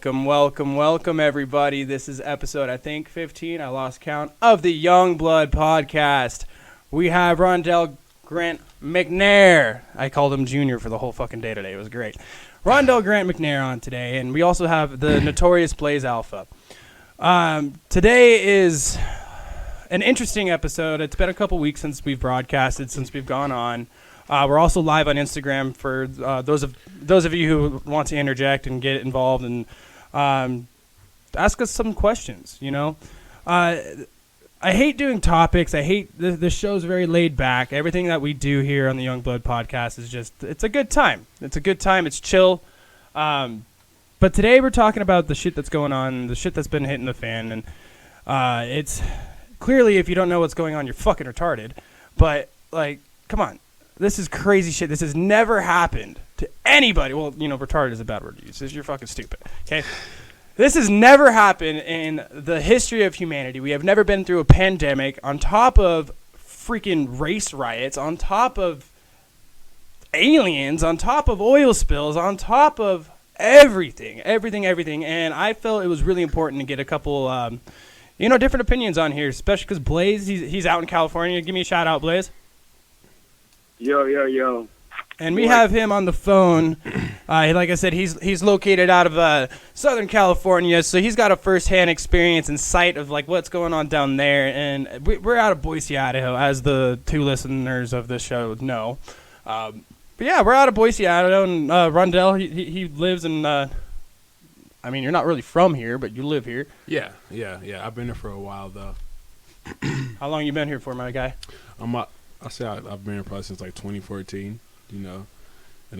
welcome, everybody. This is episode, I think, 15. I lost count of the YoungBloodPodcast. We have Rondell, Grant, Mcnair. I called him Junior for the whole fucking day today. It was great. Rondell, Grant, McNair on today, and we also have the notorious Blaze Alpha. Today is an interesting episode. It's been a couple weeks since we've broadcasted, since we've gone on. We're also live on Instagram for those of you who want to interject and get involved and ask us some questions. You know, I hate doing topics. I hate the show's very laid back. Everything that we do here on the Young Blood Podcast is it's a good time. It's a good time. It's chill. But today we're talking about the shit that's going on, the shit that's been hitting the fan, and it's clearly, if you don't know what's going on, you're fucking retarded. But like, come on. This is crazy shit. This has never happened to anybody. Well, you know, retarded is a bad word to use. You're fucking stupid, okay? This has never happened in the history of humanity. We have never been through a pandemic on top of freaking race riots, on top of aliens, on top of oil spills, on top of everything. And I felt it was really important to get a couple, different opinions on here, especially because Blaze, he's out in California. Give me a shout out, Blaze. Yo. And we have him on the phone. Like I said, he's located out of Southern California, so he's got a first-hand experience and sight of like what's going on down there. And we're out of Boise, Idaho, as the two listeners of this show know. But yeah, we're out of Boise, Idaho, and Rondell, he lives in. I mean, you're not really from here, but you live here. Yeah. I've been here for a while though. How long you been here for, my guy? I've been here probably since like 2014, and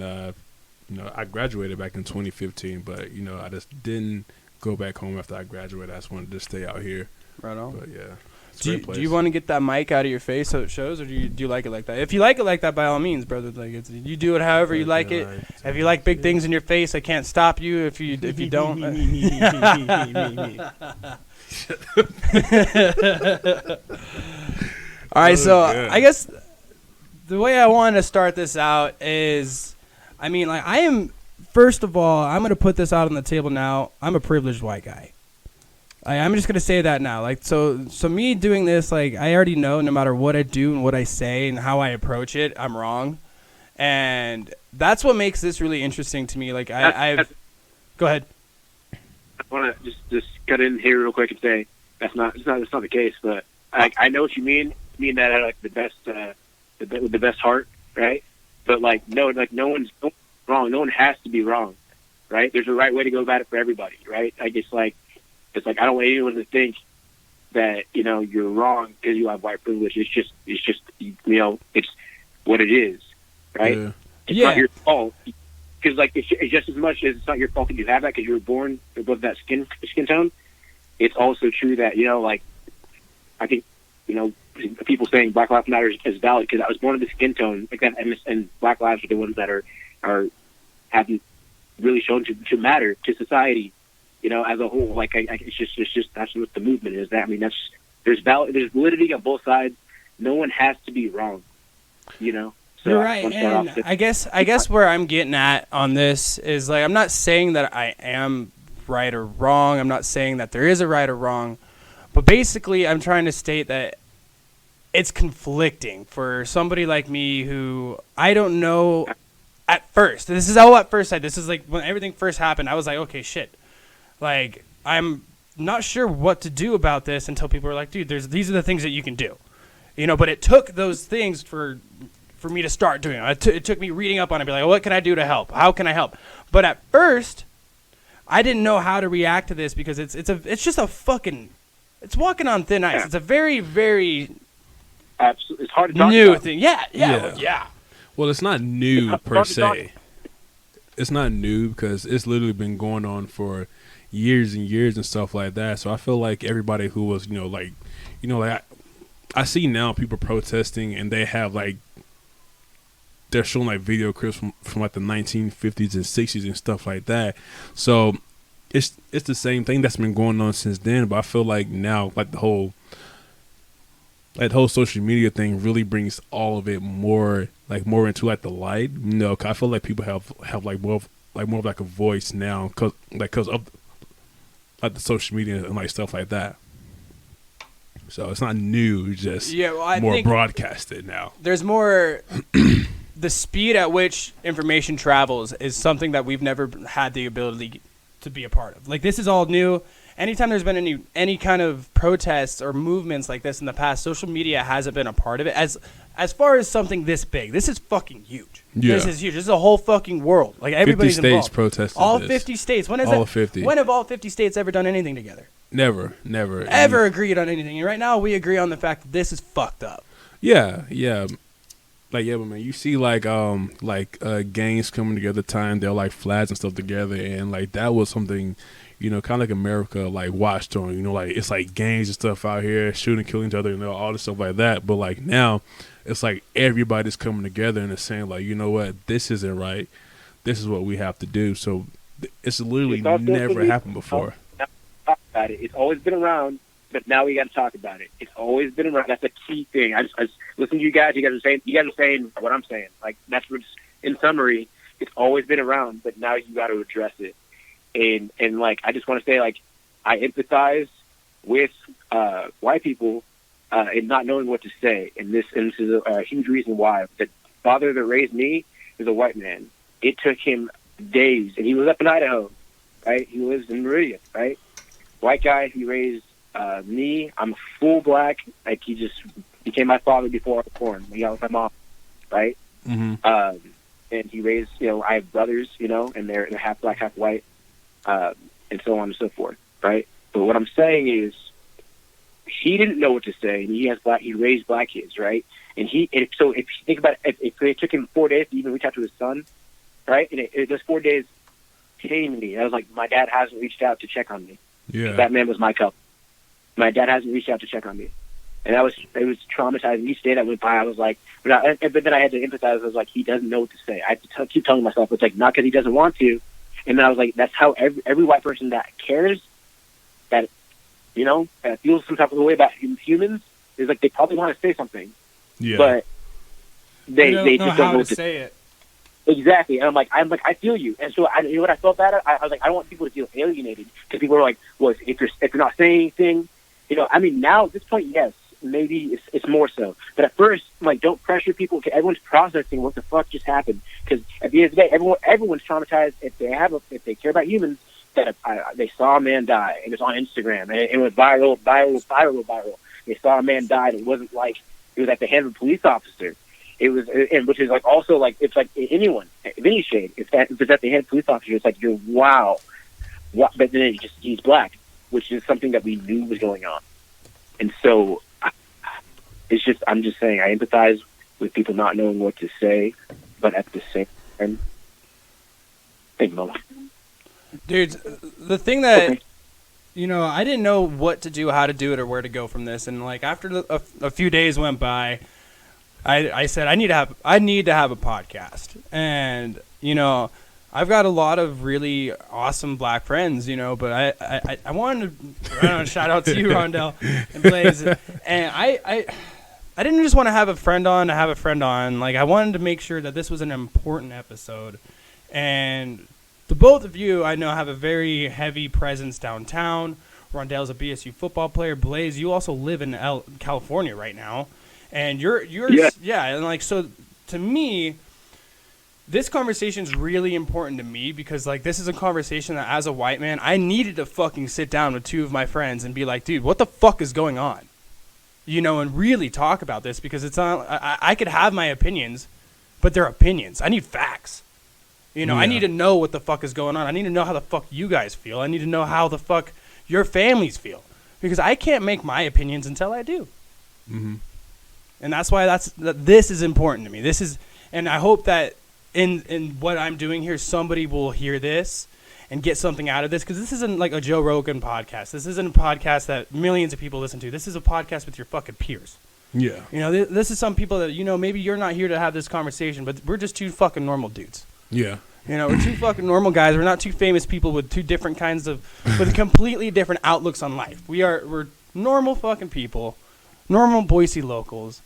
I graduated back in 2015, but I just didn't go back home after I graduated. I just wanted to stay out here. Right on. But yeah, it's a do great place. you want to get that mic out of your face so it shows, or do you like it like that? If you like it like that, by all means, brother, you do it however you like it. If you like big things in your face, I can't stop you. If you don't. All right, so I guess the way I want to start this out is, first of all, I'm going to put this out on the table now. I'm a privileged white guy. I'm just going to say that now. Like, so me doing this, like, I already know no matter what I do and what I say and how I approach it, I'm wrong. And that's what makes this really interesting to me. Like, go ahead. I want to just cut in here real quick and say that's not the case, but I know what you mean. You mean that like the best, with the best heart, right? But no one's wrong. No one has to be wrong, right? There's a right way to go about it for everybody, right? I guess it's like I don't want anyone to think that you're wrong because you have white privilege. It's just it's what it is, right? Yeah. It's not your fault because it's just as much as it's not your fault that you have that because you were born above that skin tone. It's also true that I think people saying Black Lives Matter is valid because I was born of the skin tone like that, and Black lives are the ones that haven't really shown to matter to society, as a whole. Like it's just that's what the movement is. There's validity on both sides. No one has to be wrong, So you're right, and I guess where I'm getting at on this is like I'm not saying that I am right or wrong. I'm not saying that there is a right or wrong, but basically I'm trying to state that it's conflicting for somebody like me who I don't know at first. This is all at first sight. This is like when everything first happened, I was like, okay, shit. Like, I'm not sure what to do about this until people were like, dude, these are the things that you can do. But it took those things for me to start doing it. It took me reading up on it, be like, what can I do to help? How can I help? But at first, I didn't know how to react to this because it's just a fucking, it's walking on thin ice. It's a very, very absolutely, it's hard to talk new about. thing. Yeah. Well, it's not new per se. It's not new because it's literally been going on for years and years and stuff like that. So I feel like everybody who was, I see now people protesting and they have they're showing video clips from like the 1950s and 60s and stuff like that. So it's the same thing that's been going on since then. But I feel like now, like the whole social media thing really brings all of it more into the light. 'Cause I feel like people have more of a voice now because of like the social media and like stuff like that. So it's not new, it's just I more think broadcasted now. There's more. The speed at which information travels is something that we've never had the ability to be a part of. Like, this is all new. Anytime there's been any kind of protests or movements like this in the past, social media hasn't been a part of it. As far as something this big, this is fucking huge. Yeah. This is huge. This is a whole fucking world. Like, everybody's 50 states involved. protested All this. 50 states. When have all 50 states ever done anything together? Never. Ever agreed on anything. And right now we agree on the fact that this is fucked up. Yeah. Like, yeah, but man, you see like gangs coming together, tying their like flags and stuff together, and like that was something, you know, kind of like America like watched on, you know, like it's like gangs and stuff out here shooting, killing each other, you know, all this stuff like that. But like now, it's like everybody's coming together and it's saying like, you know what, this isn't right. This is what we have to do. So it's literally never happened before. Talk about it. It's always been around. But now we got to talk about it. It's always been around. That's a key thing. I just listen to you guys. You guys are saying what I'm saying. Like, that's what's, in summary, it's always been around. But now you got to address it. And like, I just want to say, like, I empathize with white people in not knowing what to say. And this is a huge reason why. The father that raised me is a white man. It took him days, and he was up in Idaho, right? He lives in Meridian, right? White guy. He raised me. I'm full black. Like, he just became my father before I was born. He got with my mom, right? Mm-hmm. And he raised, you know, I have brothers, you know, and they're half black, half white, and so on and so forth, right? But what I'm saying is, he didn't know what to say, and he raised black kids, right? So if you think about it, if it took him 4 days to even reach out to his son, right? And those 4 days came to me. I was like, my dad hasn't reached out to check on me. Yeah. That man was my couple. My dad hasn't reached out to check on me, and it was traumatizing. Each day that went by, I was like, but then I had to empathize. I was like, he doesn't know what to say. I had to keep telling myself, it's like, not because he doesn't want to. And then I was like, that's how every white person that cares, that, you know, feels some type of way about humans, is like, they probably want to say something, but they just don't know what to say it. Exactly. And I'm like, I feel you. And so you know what I felt bad? I was like, I don't want people to feel alienated, because people are like, well, if you're not saying anything. You know, I mean, now at this point, yes, maybe it's more so. But at first, I'm like, don't pressure people. Everyone's processing what the fuck just happened. Because at the end of the day, everyone's traumatized if they care about humans. That they saw a man die, and it's on Instagram, and it was viral. They saw a man die, and it wasn't like it was at the hand of a police officer. It was, and which is like also like, it's like anyone, any shade. If it's at the hand of a police officer, it's like, you're wow. What? But then he's black, which is something that we knew was going on. And so I'm just saying, I empathize with people not knowing what to say, but at the same time, think about it. Dude, the thing that, you know, I didn't know what to do, how to do it, or where to go from this. And like, after a few days went by, I said, I need to have a podcast. And, you know, I've got a lot of really awesome black friends, you know, but I wanted to shout out to you, Rondell and Blaze. And I didn't just want to have a friend on to have a friend on. Like, I wanted to make sure that this was an important episode. And the both of you, I know, have a very heavy presence downtown. Rondell's a BSU football player. Blaze, you also live in California right now. And you're and like, so to me, this conversation is really important to me, because like, this is a conversation that, as a white man, I needed to fucking sit down with two of my friends and be like, dude, what the fuck is going on? You know, and really talk about this, because it's not, I could have my opinions, but they're opinions. I need facts. You know, I need to know what the fuck is going on. I need to know how the fuck you guys feel. I need to know how the fuck your families feel, because I can't make my opinions until I do. Mm-hmm. And that's why this is important to me. This is, and I hope that in what I'm doing here, somebody will hear this and get something out of this, because this isn't like a Joe Rogan podcast. This isn't a podcast that millions of people listen to. This is a podcast with your fucking peers. Yeah. You know, this is some people that, you know, maybe you're not here to have this conversation, but we're just two fucking normal dudes. Yeah. You know, we're two fucking normal guys. We're not two famous people with two different kinds of, with completely different outlooks on life. We're normal fucking people, normal Boise locals,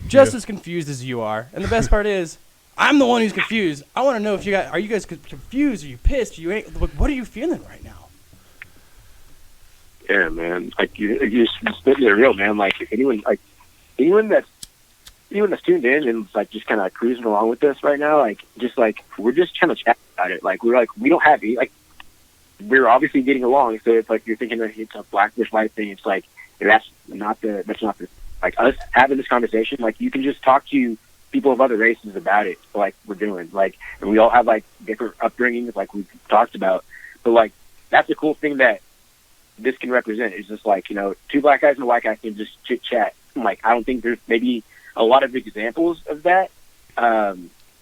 just as confused as you are. And the best part is, I'm the one who's confused. I want to know if are you guys confused? Are you pissed? What are you feeling right now? Yeah, man. Like you just spitting it real, man. Like if anyone that's tuned in and like just kind of cruising along with this right now, like just like we're just trying to chat about it. Like we don't have like we're obviously getting along. So it's like you're thinking that it's a black versus white thing. It's like that's not the like us having this conversation. Like you can just talk to people of other races about it, like we're doing. Like, and we all have like different upbringings, like we've talked about. But like that's a cool thing that this can represent. It's just like, you know, two black guys and a white guy can just chit chat. Like I don't think there's maybe a lot of examples of that.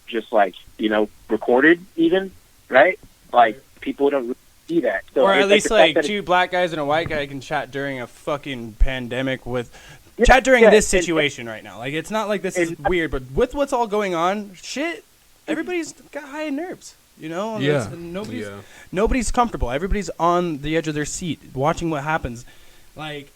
Just like, you know, recorded even, right? Like people don't really see that. So or at least like two it's black guys and a white guy can chat during a fucking pandemic chat during this situation right now. Like it's not like this is weird, but with what's all going on, shit, everybody's got high nerves. You know, nobody's comfortable. Everybody's on the edge of their seat, watching what happens. Like,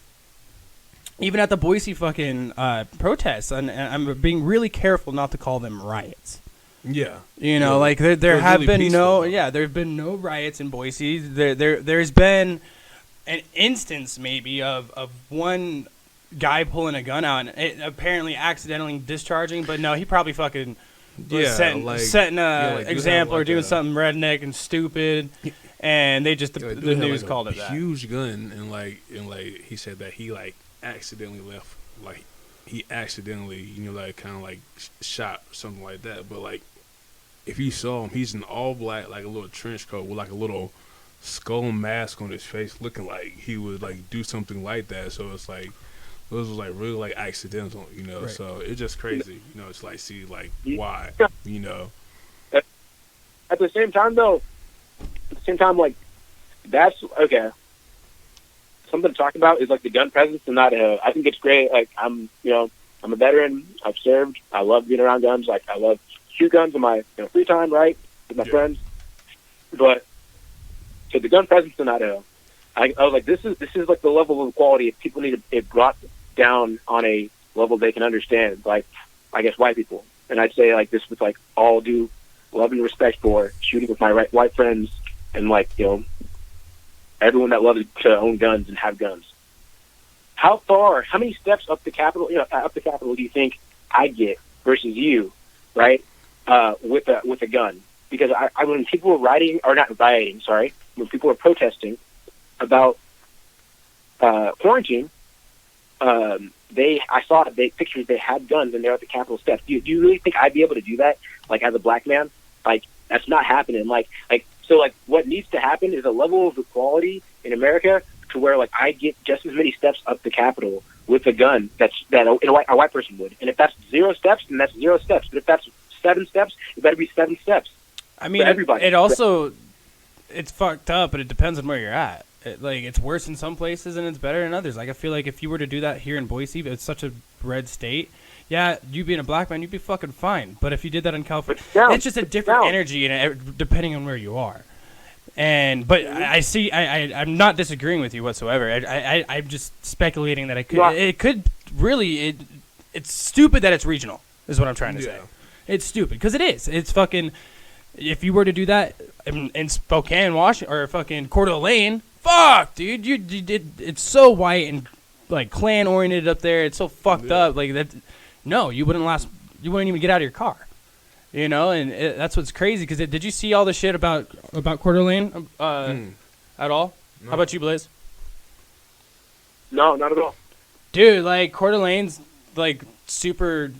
even at the Boise fucking protests, and I'm being really careful not to call them riots. Yeah, you know, like there have really been peaceful, there have been no riots in Boise. There's been an instance maybe of one guy pulling a gun out and apparently accidentally discharging, but no, he probably fucking. Setting an example or doing something redneck and stupid, and they just the news called it that. Huge gun, and like he said that he like accidentally left, like he accidentally, you know, like kind of like shot something like that. But like if you saw him, he's in all black, like a little trench coat with like a little skull mask on his face, looking like he would like do something like that. So it's like. Those was like really like accidental, you know. Right. So it's just crazy, you know. It's like see like why, you know. At the same time, though, like that's okay. Something to talk about is like the gun presence in Idaho. I think it's great. Like I'm a veteran. I've served. I love being around guns. Like I love shoot guns in my free time, right, with my friends. But so the gun presence in Idaho. I was like, this is like the level of equality. If people need it brought down on a level they can understand, like I guess white people, and I'd say like this with like all due love and respect for shooting with my white friends and like everyone that loves to own guns and have guns. How many steps up the Capitol do you think I get versus you, right? With a gun, because I when people were when people were protesting about quarantine, I saw pictures. They had guns and they're at the Capitol steps. Do you really think I'd be able to do that? Like as a black man, like that's not happening. So what needs to happen is a level of equality in America to where like I get just as many steps up the Capitol with a gun that a white person would. And if that's 0 steps, then that's 0 steps. But if that's 7 steps, it better be 7 steps. I mean, everybody. It's fucked up, but it depends on where you're at. It's worse in some places and it's better in others. Like I feel like if you were to do that here in Boise, it's such a red state. Yeah, you being a black man, you'd be fucking fine. But if you did that in California, it's just a different energy depending on where you are. But I'm not disagreeing with you whatsoever. I'm just speculating that it's stupid that it's regional is what I'm trying to say. It's stupid because it is. It's fucking. If you were to do that in Spokane, Washington, or fucking Coeur d'Alene, fuck, dude, you did. It's so white and like Klan oriented up there. It's so fucked up. Like that. No, you wouldn't last. You wouldn't even get out of your car. You know, and that's what's crazy. Because did you see all the shit about Coeur d'Alene at all? No. How about you, Blaze? No, not at all. Dude, like Coeur d'Alene's like super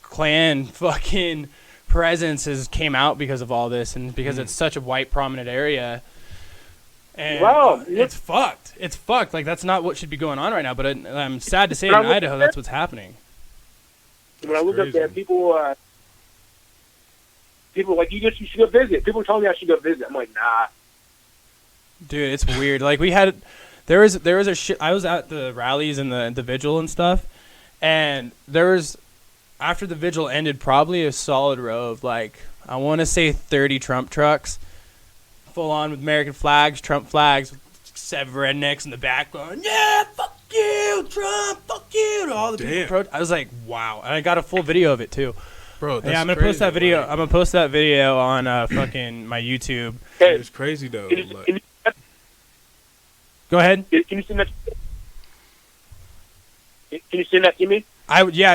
Klan fucking presence came out because of all this, and because it's such a white prominent area. And it's fucked. It's fucked. Like that's not what should be going on right now. But I'm sad to say in Idaho, that's what's happening. When I looked up there, people like you should go visit. People told me I should go visit. I'm like, nah. Dude, it's weird. Like there was a shit. I was at the rallies and the vigil and stuff, and there was after the vigil ended, probably a solid row of like I want to say 30 Trump trucks, full on with American flags, Trump flags, 7 rednecks in the back going, yeah, fuck you, Trump, fuck you, to all the people. I was like, wow, and I got a full video of it too. Bro, that's I'm gonna post that video. I'm gonna post that video on fucking my YouTube. It's crazy though. Go ahead. Can you send that? Can you send that to me?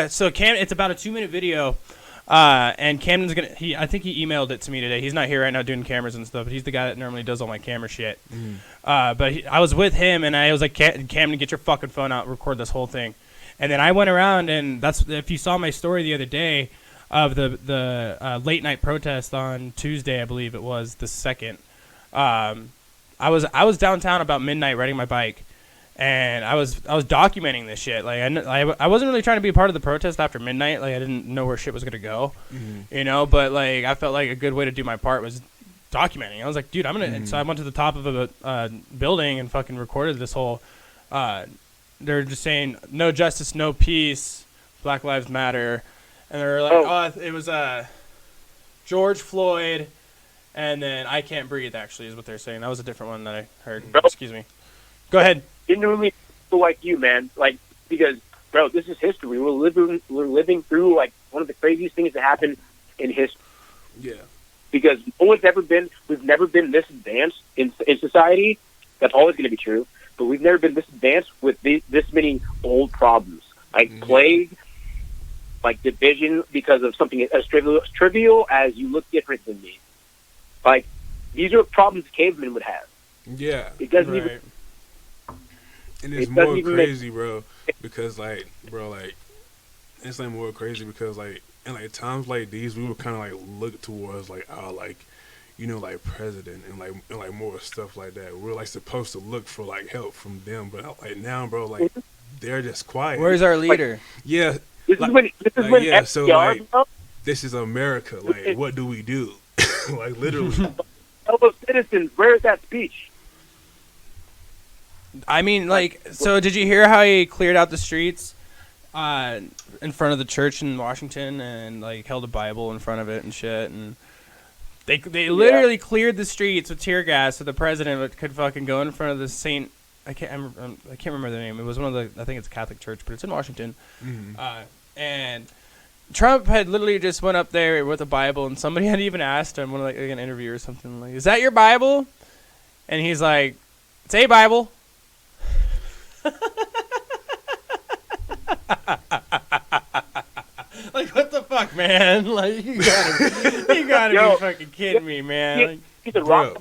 So Cam, it's about a 2-minute video, and Camden's gonna. I think he emailed it to me today. He's not here right now doing cameras and stuff, but he's the guy that normally does all my camera shit. But I was with him, and I was like, Camden, get your fucking phone out, record this whole thing. And then I went around, and if you saw my story the other day of the late night protest on Tuesday, I believe it was the 2nd. I was downtown about midnight riding my bike. And I was documenting this shit. Like I wasn't really trying to be a part of the protest after midnight. Like I didn't know where shit was gonna go, you know. But like I felt like a good way to do my part was documenting. I was like, dude, I'm gonna. And so I went to the top of a building and fucking recorded this whole. They're just saying no justice, no peace, Black Lives Matter, and they're like, it was George Floyd, and then I can't breathe. Actually, is what they're saying. That was a different one that I heard. Excuse me. Go ahead. Genuinely people like you, man. Like, because, bro, this is history. We're living through like one of the craziest things that happened in history. Yeah. Because we've never been this advanced in society. That's always going to be true. But we've never been this advanced with this many old problems, like plague, like division because of something as trivial as you look different than me. Like, these are problems cavemen would have. Yeah. It doesn't even. And it's more crazy, bro, because like, bro, like, it's like more crazy because like, in like times like these, we would kind of like look towards like our like, you know, like president and like more stuff like that. We're like supposed to look for like help from them, but like now, bro, like they're just quiet. Where's our leader? Like, yeah, this is when yeah. FDR, So like, this is America. Like, what do we do? Like literally. Fellow citizens, where's that speech? I mean, like, so did you hear how he cleared out the streets in front of the church in Washington and, like, held a Bible in front of it and shit? And they literally cleared the streets with tear gas so the president could fucking go in front of the Saint... I can't remember the name. It was one of the... I think it's a Catholic church, but it's in Washington. And Trump had literally just went up there with a Bible, and somebody had even asked him, like an interview or something, like, is that your Bible? And he's like, it's a Bible. Like, what the fuck, man? Like, you gotta be fucking kidding me, man. See the Rock?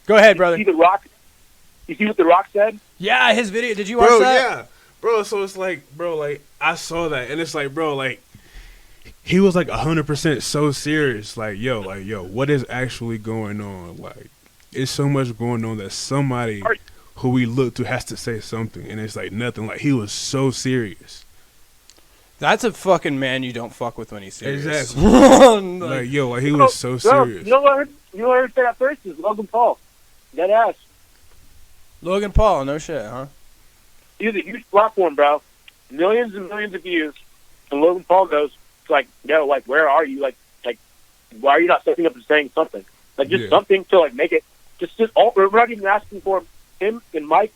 Go ahead, brother. You see what the Rock said? Yeah, his video. Did you watch that? Yeah, bro. So it's like, bro, like I saw that, and it's like, bro, like he was like 100% so serious. Like, yo, what is actually going on? Like, it's so much going on that somebody who we look to has to say something, and it's like nothing. Like, he was so serious. That's a fucking man you don't fuck with when he's serious. Exactly. Like, yo, like he was so serious. You know what I heard say that first is Logan Paul. Dead ass. Logan Paul, no shit, huh? He has a huge platform, bro. Millions and millions of views. And Logan Paul goes, it's like, yo, like, where are you? Like, why are you not stepping up and saying something? Like, just something to, like, make it. We're not even asking for him and Mike,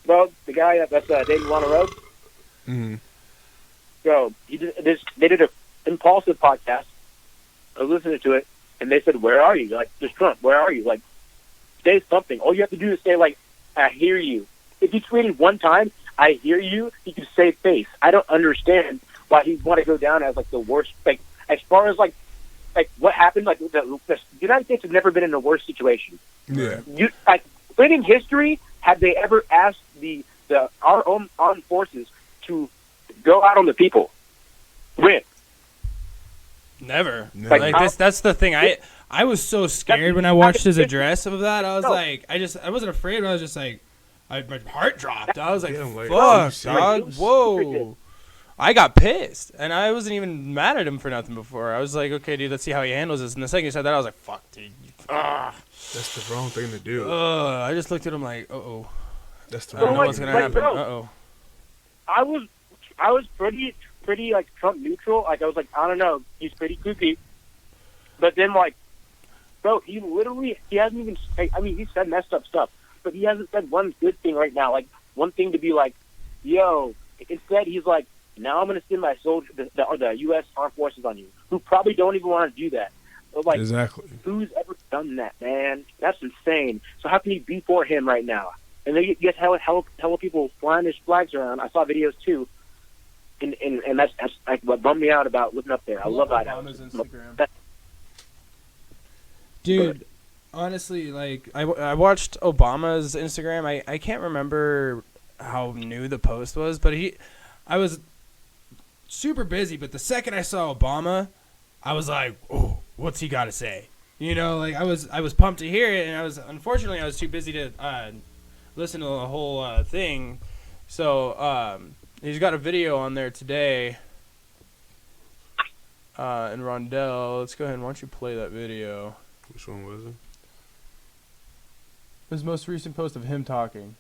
bro, the guy that's dating Lana Rhodes. Mm-hmm. So they did an impulsive podcast. I was listening to it, and they said, "Where are you?" Like, just Trump, where are you? Like, say something. All you have to do is say, like, "I hear you." If you tweeted one time, "I hear you," you could save face. I don't understand why he want to go down as like the worst. Like, as far as like what happened, like the United States has never been in a worse situation. Yeah. In history, have they ever asked our own armed forces to go out on the people? When? Never. Like, that's the thing. I was so scared when I watched his address of that. I was like, I wasn't afraid, but I was just like, my heart dropped. I was like, fuck, dog. Whoa. I got pissed, and I wasn't even mad at him for nothing before. I was like, okay, dude, let's see how he handles this. And the second he said that, I was like, fuck, dude. That's the wrong thing to do. I just looked at him like, uh-oh. That's the I don't wrong know what's going to happen. Uh-oh. I was pretty like Trump neutral. Like, I was like, I don't know, he's pretty kooky. But then, like, bro, he hasn't even, I mean, he said messed up stuff, but he hasn't said one good thing right now. Like, one thing to be like, yo, instead he's like, now I'm going to send my soldiers, the U.S. Armed Forces on you, who probably don't even want to do that. Like, exactly. who's ever done that, man? That's insane. So how can you be for him right now? And then you get hella people flying his flags around. I saw videos too, and that's like what bummed me out about living up there. I love Obama's Instagram. Dude, honestly, like I watched Obama's Instagram. I can't remember how new the post was, but I was super busy. But the second I saw Obama, I was like, oh, what's he got to say? You know, like I was pumped to hear it, and unfortunately I was too busy to listen to the whole thing. So he's got a video on there today in Rondell. Let's go ahead and why don't you play that video? Which one was it? His most recent post of him talking.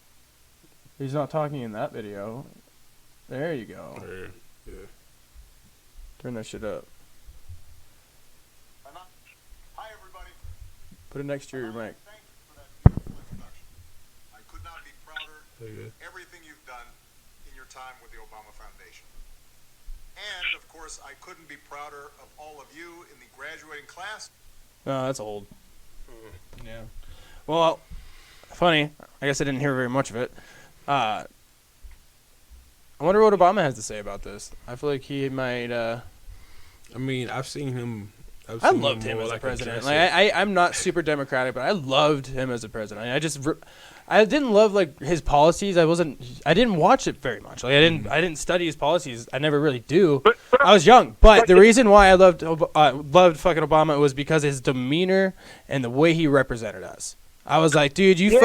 He's not talking in that video. There you go. There, yeah. Turn that shit up. Hi, everybody. Put it next to your mic. Thank you for that beautiful introduction. I could not be prouder There you go. of everything you've done in your time with the Obama Foundation. And, of course, I couldn't be prouder of all of you in the graduating class. No, that's old. Yeah. Well, funny. I guess I didn't hear very much of it. I wonder what Obama has to say about this. I feel like he might. I mean, I've seen him. I loved him as a president. I'm not super democratic, but I loved him as a president. I didn't love like his policies. I didn't watch it very much. Like I didn't study his policies. I never really do. I was young, but the reason why I loved fucking Obama was because his demeanor and the way he represented us. I was like, dude, you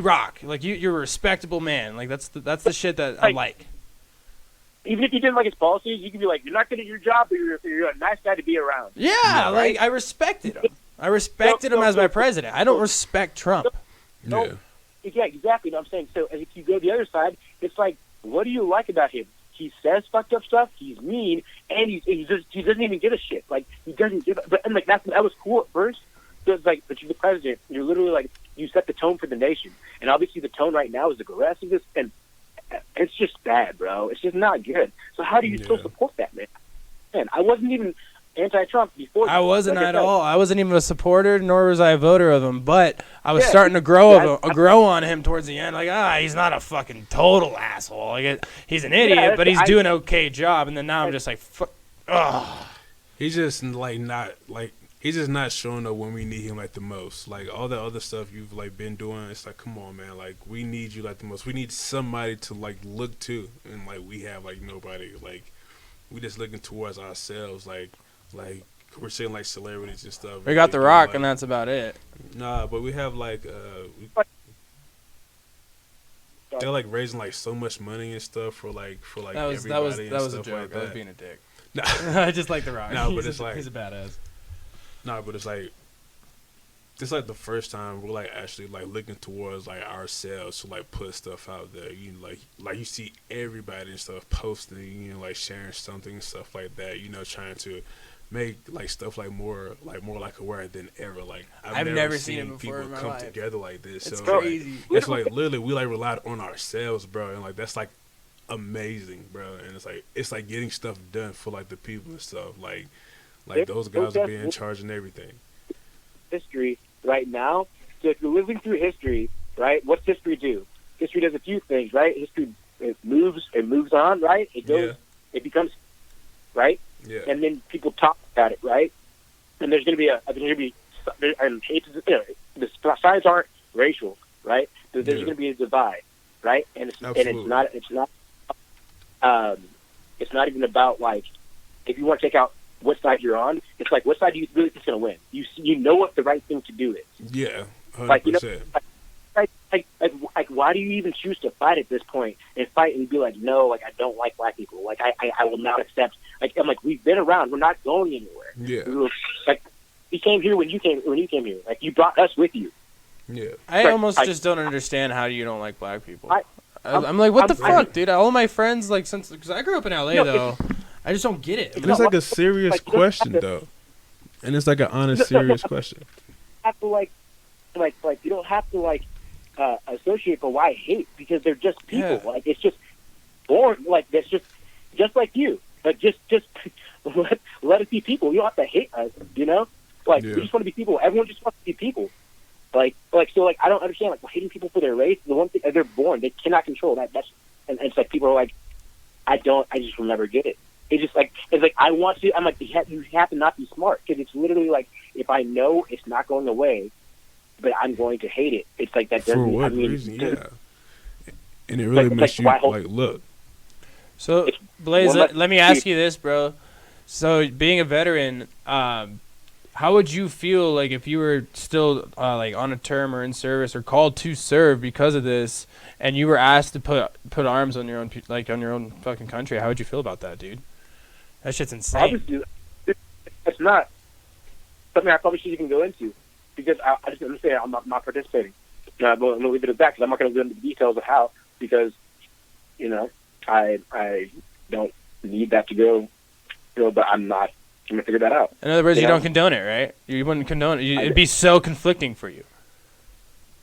rock. Like you're a respectable man. Like that's the shit that I like. Even if you didn't like his policies, you could be like, you're not good at your job, but you're a nice guy to be around. Yeah, right? Like I respected him. I respected him as my president. I don't respect Trump. Yeah. Yeah, exactly. You know what I'm saying? So if you go to the other side, it's like, what do you like about him? He says fucked up stuff. He's mean, and he doesn't even give a shit. Like he doesn't give. But and like that was cool at first. So it's like, but you're the president. You're literally like you set the tone for the nation, and obviously the tone right now is aggressive, and it's just bad, bro. It's just not good. So how do you still support that, man? Man, I wasn't even anti-Trump before. I wasn't at all. I wasn't even a supporter, nor was I a voter of him. But I was starting to grow on him towards the end. Like, he's not a fucking total asshole. Like, he's an idiot, but he's doing an okay job. And then now I'm just like, fuck. Ugh. He's just he's just not showing up when we need him like the most. Like all the other stuff you've like been doing, it's like, come on, man. Like we need you like the most. We need somebody to like look to, and like we have like nobody. Like we just looking towards ourselves. Like we're seeing like celebrities and stuff. We got The Rock, and that's about it. Nah, but we have like they're like raising like so much money and stuff for everybody. That was a joke. Like I was being a dick. Nah. I just like The Rock. No, but it's like he's a badass. No, but it's like the first time we're like actually like looking towards like ourselves to like put stuff out there. You know, like you see everybody and stuff posting, you know, like sharing something and stuff like that. You know, trying to make like stuff like more like aware than ever. Like I've never seen it before people come together like this. It's so crazy. Like, it's like literally we like relied on ourselves, bro, and like that's like amazing, bro. And it's like getting stuff done for like the people and stuff. Like those guys are being in charge and everything. History right now. So if you're living through history, right? What's history do? History does a few things, right? History it moves on, right? It goes, it becomes, right? Yeah. And then people talk about it, right? And there's going to be, and the sides aren't racial, right? There's going to be a divide, right? And it's not even about like if you want to take out what side you're on. It's like what side do you really think is going to win? You know what the right thing to do is. Yeah, 100%. Like, you know, like why do you even choose to fight at this point and fight and be like, no, like I don't like black people. Like I will not accept. Like I'm like we've been around. We're not going anywhere. Yeah. We came here when you came here. Like you brought us with you. Yeah. I almost just don't understand how you don't like black people. I'm like, what the fuck, dude? All of my friends, like, because I grew up in LA, though, I just don't get it. It's like a serious question, though, and it's like an honest, serious question. Have to like you don't have to associate for why hate because they're just people. Yeah. Like it's just born. Like that's just like you. Like just let us be people. You don't have to hate us, you know? Like, Yeah. we just want to be people. Everyone just wants to be people. So I don't understand, like, hating people for their race. The one thing, they're born. They cannot control that. And it's like, people are like, I just will never get it. It's like, I want to, I'm like, you have to not be smart. Because it's literally like, if I know it's not going away, but I'm going to hate it. It's like, that doesn't, For what I mean, reason? Yeah. And it really makes you, like, look. So, Blaze, let me ask you this, bro. So, being a veteran, how would you feel like if you were still like on a term or in service or called to serve because of this, and you were asked to put arms on your own, like on your own fucking country? How would you feel about that, dude? That shit's insane. Obviously, it's not something I probably shouldn't even go into, because I just understand I'm not participating. I'm going to leave it at that, because I'm not going to go into the details of how, because, you know, I don't need that to go, but I'm not going to figure that out. In other words, you don't condone it, right? You wouldn't condone it. It'd be so conflicting for you.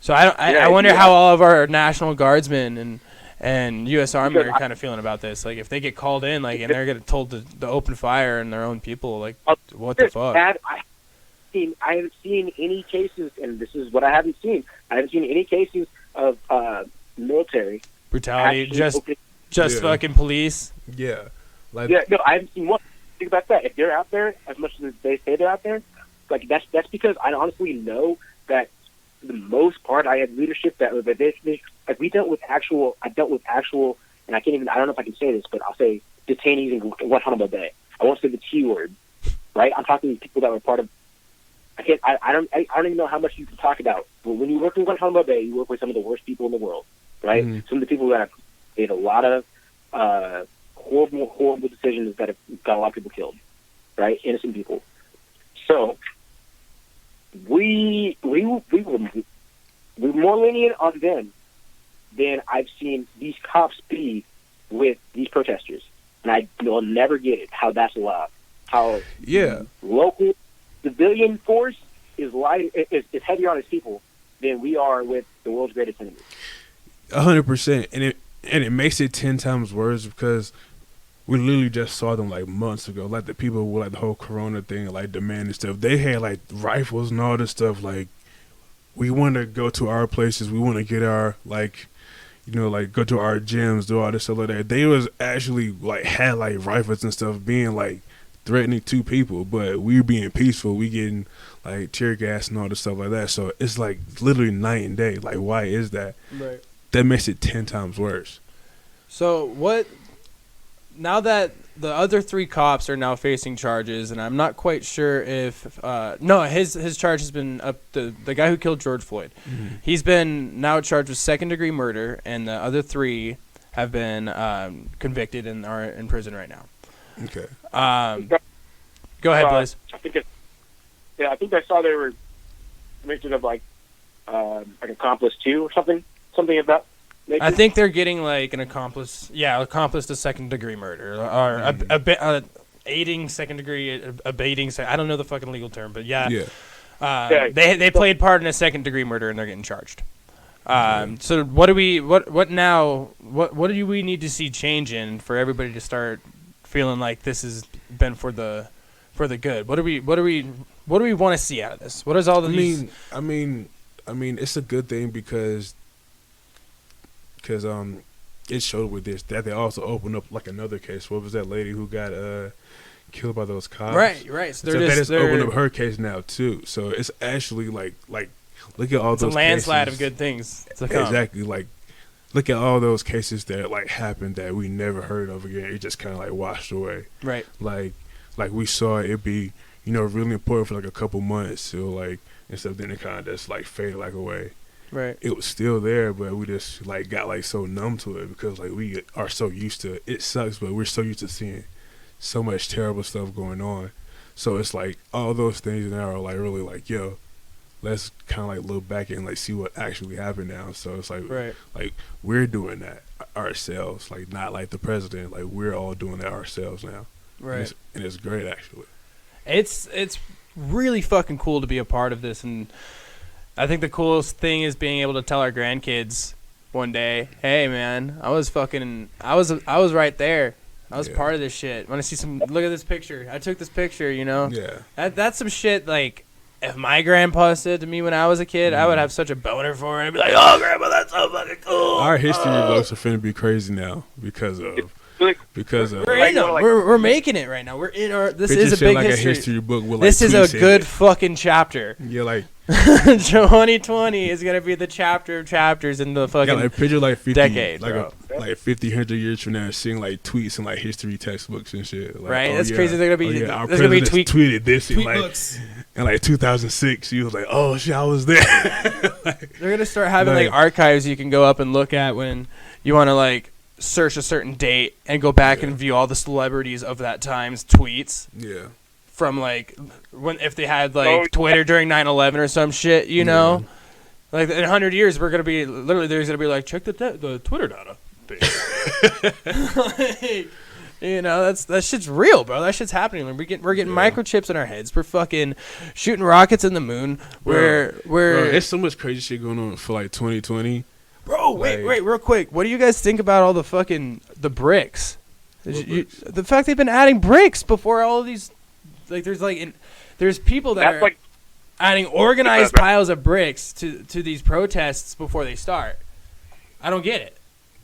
So I wonder how all of our National Guardsmen and U.S. Army are kind of feeling about this. Like, if they get called in, like, and they're getting told to open fire on their own people, like, what the fuck? I haven't seen any cases, and this is what I haven't seen. I haven't seen any cases of military brutality, just fucking police. Yeah. Like, no, I haven't seen one. Think about that. If they're out there, as much as they say they're out there, like, that's because I honestly know that for the most part, I had leadership that they like, I dealt with actual, and I don't know if I can say this, but I'll say detainees in Guantanamo Bay. I won't say the T word, right? I'm talking to people that were part of. I don't even know how much you can talk about. But when you work in Guantanamo Bay, you work with some of the worst people in the world, right? Mm-hmm. Some of the people that have made a lot of horrible decisions that have got a lot of people killed, right? Innocent people. So we were more lenient on them than I've seen these cops be with these protesters, and I will never get it how that's allowed. How local civilian force is heavier on its people than we are with the world's greatest enemy. 100%, and it makes it 10 times worse because we literally just saw them like months ago. Like the people with like the whole Corona thing, like demanding stuff. They had like rifles and all this stuff. Like, we want to go to our places. We want to get our like, you know, like go to our gyms, do all this stuff like that. They was actually like had like rifles and stuff, being like threatening to people, but we being peaceful. We getting like tear gas and all this stuff like that. So it's like literally night and day. Like, why is that? Right. That makes it 10 times worse. So what? Now that the other 3 cops are now facing charges, and I'm not quite sure if his charge has been up. The guy who killed George Floyd, he's been now charged with 2nd-degree murder, and the other 3 have been convicted and are in prison right now. Okay. Go ahead, Blaze. I think I saw they were convicted of like accomplice 2 or something of that. Maybe? I think they're getting like an accomplice to 2nd-degree murder, or aiding 2nd-degree, abating. I don't know the fucking legal term, but yeah. They played part in a 2nd-degree murder and they're getting charged. So what do we need to see change in for everybody to start feeling like this has been for the good? What do we want to see out of this? What is all the I mean, it's a good thing because it showed with this that they also opened up like another case. What was that lady who got killed by those cops? Right. So they just opened up her case now too. So it's actually like look at all those. It's a landslide cases. of good things to come. Exactly. Like, look at all those cases that like happened that we never heard of again. It just kind of like washed away. Right. Like we saw it be, you know, really important for like a couple months. So like, and stuff, then it kind of just like faded like away. Right. It was still there, but we just like got like so numb to it because like we are so used to it. It sucks, but we're so used to seeing so much terrible stuff going on. So it's like all those things now are like really like, yo, let's kind of like look back and like see what actually happened now. So it's like, like we're doing that ourselves, like not like the president, like we're all doing that ourselves now. Right. And it's great actually. It's really fucking cool to be a part of this, and I think the coolest thing is being able to tell our grandkids one day, hey man, I was right there. I was part of this shit. When I see look at this picture. I took this picture, you know? Yeah. That's some shit, like, if my grandpa said to me when I was a kid, I would have such a boner for it. I'd be like, oh, grandpa, that's so fucking cool. Our history books are finna be crazy now because of we're making it right now. We're in our. This is a big like a history book. With this is a good fucking chapter. Yeah, like 2020 is gonna be the chapter of chapters in the fucking like picture like 50 decade, like bro. like 50, 100 years from now, seeing like tweets and like history textbooks and shit. Like, right, that's crazy. They're gonna be. Our there's gonna be tweeted this tweet in like books. in like 2006. He was like, "Oh shit, I was there." They're gonna start having like archives you can go up and look at when you want to like search a certain date and go back and view all the celebrities of that time's tweets. Yeah. From like if they had like Twitter during 9/11 or some shit, you know, like in 100 years we're gonna be there's gonna be like check the Twitter data, like, you know that shit's real, bro. That shit's happening. We're getting microchips in our heads. We're fucking shooting rockets in the moon. Bro, there's so much crazy shit going on for like 2020. Bro, wait, real quick. What do you guys think about all the fucking the bricks? The fact they've been adding bricks before all of these. Like there's people that are adding organized piles of bricks to these protests before they start. I don't get it.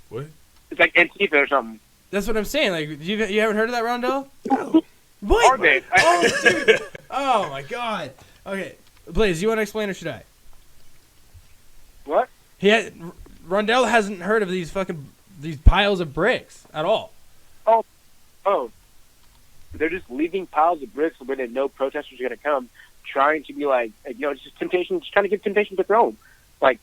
What? It's like Antifa or something. That's what I'm saying. Like you haven't heard of that, Rondell? No. What? Are they? Oh, dude. Oh my god. Okay, Blaze, you want to explain or should I? What? Rondell hasn't heard of these piles of bricks at all. Oh. They're just leaving piles of bricks when they know protesters are going to come, trying to be like, you know, it's just temptation, just trying to give temptation to throw them. Like,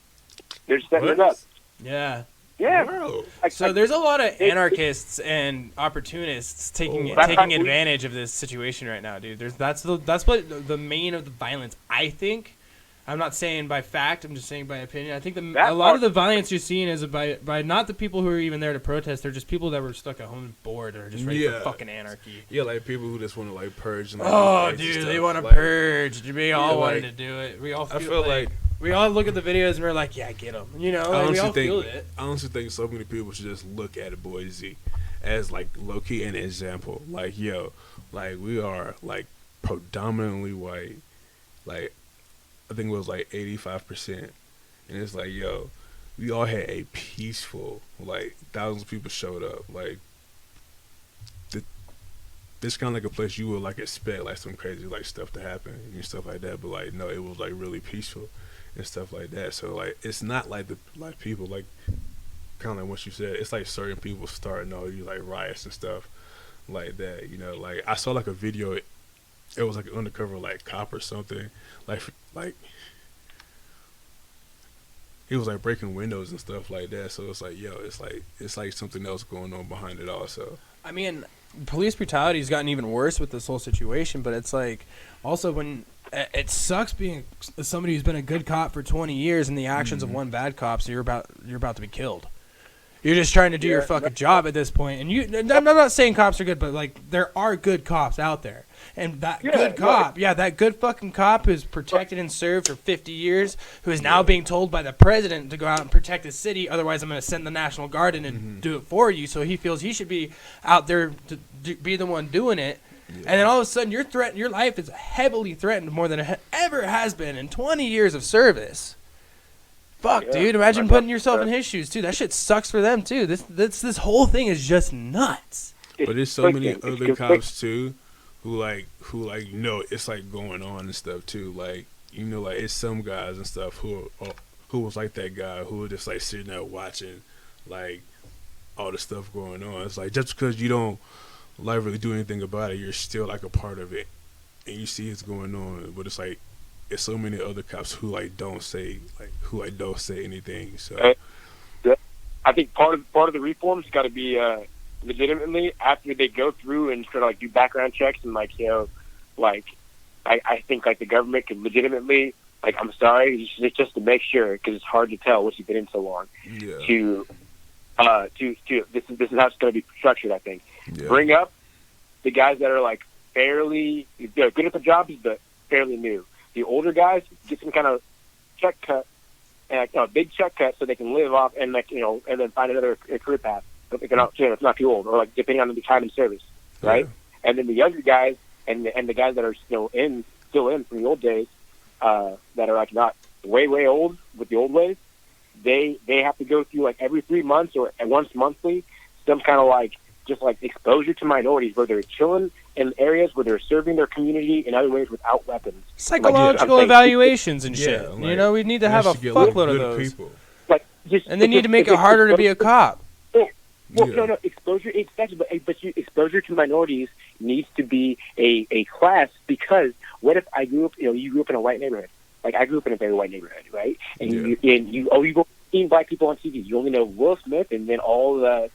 they're setting it up. Yeah. Yeah. Bro. So there's a lot of anarchists and opportunists taking advantage of this situation right now, dude. That's what the main of the violence, I think. I'm not saying by fact. I'm just saying by opinion. I think a lot of the violence you're seeing is by not the people who are even there to protest. They're just people that were stuck at home and bored or just ready for fucking anarchy. Yeah, like people who just want to like purge. And, like, dude, they want to purge. We all wanted to do it. We all. I feel like we all look at the videos and we're like, yeah, get them. You know, like, we all feel it. I honestly think so many people should just look at Boise as like low key an example. Like, yo, like we are like predominantly white. Like, I think it was like 85%. And it's like, yo, we all had a peaceful, like, thousands of people showed up. Like, this kind of like a place you would, like, expect, like, some crazy, like, stuff to happen and stuff like that. But, like, no, it was, like, really peaceful and stuff like that. So, like, it's not like people, like, kind of like what you said. It's, like, certain people starting all these, like, riots and stuff like that, you know. Like, I saw, like, a video. It was, like, an undercover, like, cop or something. Like he was like breaking windows and stuff like that. So it's like, yo, it's like something else going on behind it also. I mean, police brutality has gotten even worse with this whole situation, but it's like also when it sucks being somebody who's been a good cop for 20 years and the actions of one bad cop, so you're about to be killed. You're just trying to do your fucking job at this point. And I'm not saying cops are good, but like there are good cops out there. And that good cop, that good fucking cop who's protected and served for 50 years, who is now being told by the president to go out and protect his city, otherwise I'm going to send the National Guard in and do it for you, so he feels he should be out there to be the one doing it. Yeah. And then all of a sudden your life is heavily threatened more than it ever has been in 20 years of service. Fuck, dude. Imagine putting yourself in his shoes, too. That shit sucks for them, too. This whole thing is just nuts. But there's so many other cops, too, who know it's, like, going on and stuff, too. Like, you know, like, it's some guys and stuff who was like that guy who was just, like, sitting there watching, like, all the stuff going on. It's like, just because you don't, like, really do anything about it, you're still, like, a part of it. And you see it's going on. But it's, like, there's so many other cops who don't say anything. So I think part of the reform's got to be legitimately after they go through and sort of like do background checks and like, you know, like I think like the government could legitimately, like, I'm sorry, just to make sure, because it's hard to tell once you've been in so long. Yeah. To this is how it's going to be structured. I think bring up the guys that are like fairly good at the jobs but fairly new. The older guys get some kind of check cut, and a big check cut, so they can live off and, like, you know, and then find another career path. but they're not, it's not too old, or like depending on the time in service, right? Yeah. And then the younger guys and the guys that are still in from the old days, that are like not way old with the old ways, they have to go through like every 3 months or once monthly some kind of like just like exposure to minorities where they're chilling in areas where they're serving their community in other ways without weapons. Psychological evaluations and shit. like, you know, we need to have a get, like, fuckload of good those. people. Like, And they need to make it harder to be a cop. Well, Yeah. no, exposure, exposure to minorities needs to be a class, because what if I grew up, you grew up in a white neighborhood. Like, I grew up in a very white neighborhood, right? And you go seeing black people on TV. You only know Will Smith and then all the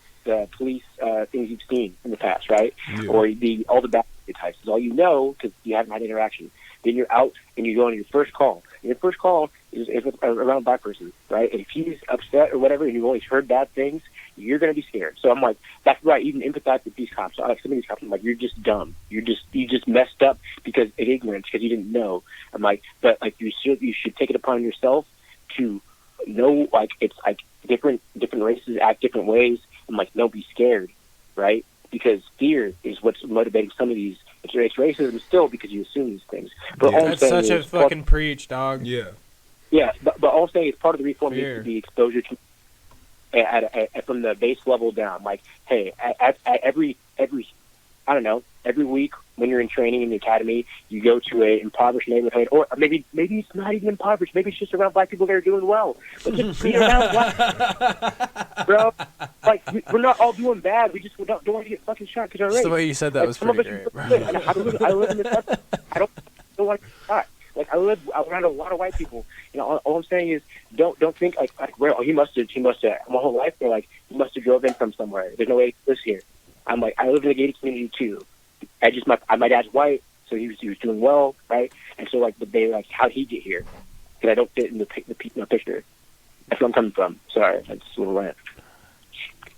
police things you've seen in the past, right? Yeah. Or all the bad types is all you know because you haven't had interaction. Then you're out and you go on your first call. And your first call is with, around a black person, right? And if he's upset or whatever and you've always heard bad things, you're going to be scared. So I'm like, that's right. You can empathize with these cops. Like some of these cops, I'm like, you're just dumb. You just messed up because of ignorance, because you didn't know. I'm like, but like you should take it upon yourself to know, like, it's like different races act different ways. I'm like, don't be scared, right? Because fear is what's motivating some of these. It's racism still because you assume these things. But all I'm That's saying such a is fucking preach, dog. Yeah. yeah, but all I'm saying is part of the reform Fear. needs to be exposure to from the base level down. Like, hey, at every I don't know, every week when you're in training in the academy, you go to a impoverished neighborhood, or maybe it's not even impoverished. Maybe it's just around black people that are doing well. But just be around black, bro. Like, we're not all doing bad. We just don't want to get fucking shot because our race. Just the way you said that was pretty great, bro. I live in this country. I don't want to get shot. Like, I live around a lot of white people. All I'm saying is, don't think like well, he must have my whole life. They're like, he must have drove in from somewhere. There's no way he lives here. I'm like, I live in a gated community too. My dad's white, so he was doing well, right? And so like, but they like, how'd he get here? Because I don't fit in the picture. That's where I'm coming from. Sorry, that's a little rant.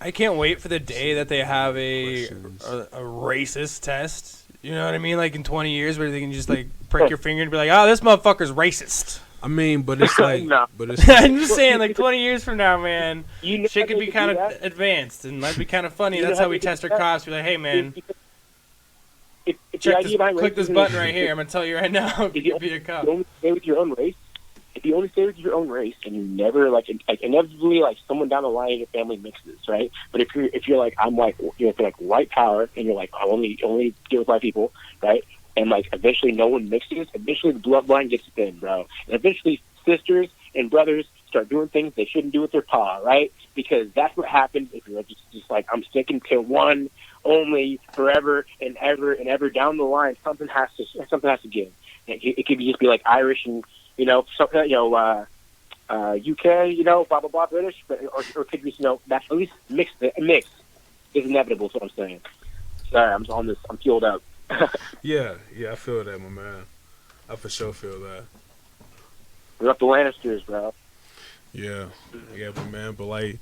I can't wait for the day that they have a racist test. You know what I mean? Like in 20 years, where they can just like prick your finger and be like, "Oh, this motherfucker's racist." I mean, but it's like, No. but it's I'm just saying, like 20 years from now, man, You know shit could how be they kind do of that? advanced and might be kind of funny. You know That's how how we they do test our that? cops. Be like, "Hey, man, If the check idea this, behind click this racism button is- right here. I'm gonna tell you right now, If you you can be a cop." only stay with your own race, if you only stay with your own race and you never like inevitably like someone down the line in your family mixes, right? But if you're like, I'm like, if you're like white power and you're like, I only deal with white people, right? And like eventually no one mixes, eventually the bloodline gets thin, bro. And eventually sisters and brothers start doing things they shouldn't do with their paw, right? Because that's what happens if you're just like, I'm sticking to one only forever and ever down the line. Something has to give. It could just be like Irish and UK, blah blah blah, British, but or it could be that's at least mix is inevitable. Is what I'm saying. Sorry, I'm on this. I'm fueled up. yeah, I feel that, my man. I for sure feel that. We're up the Lannisters, bro. Yeah, but man, but like,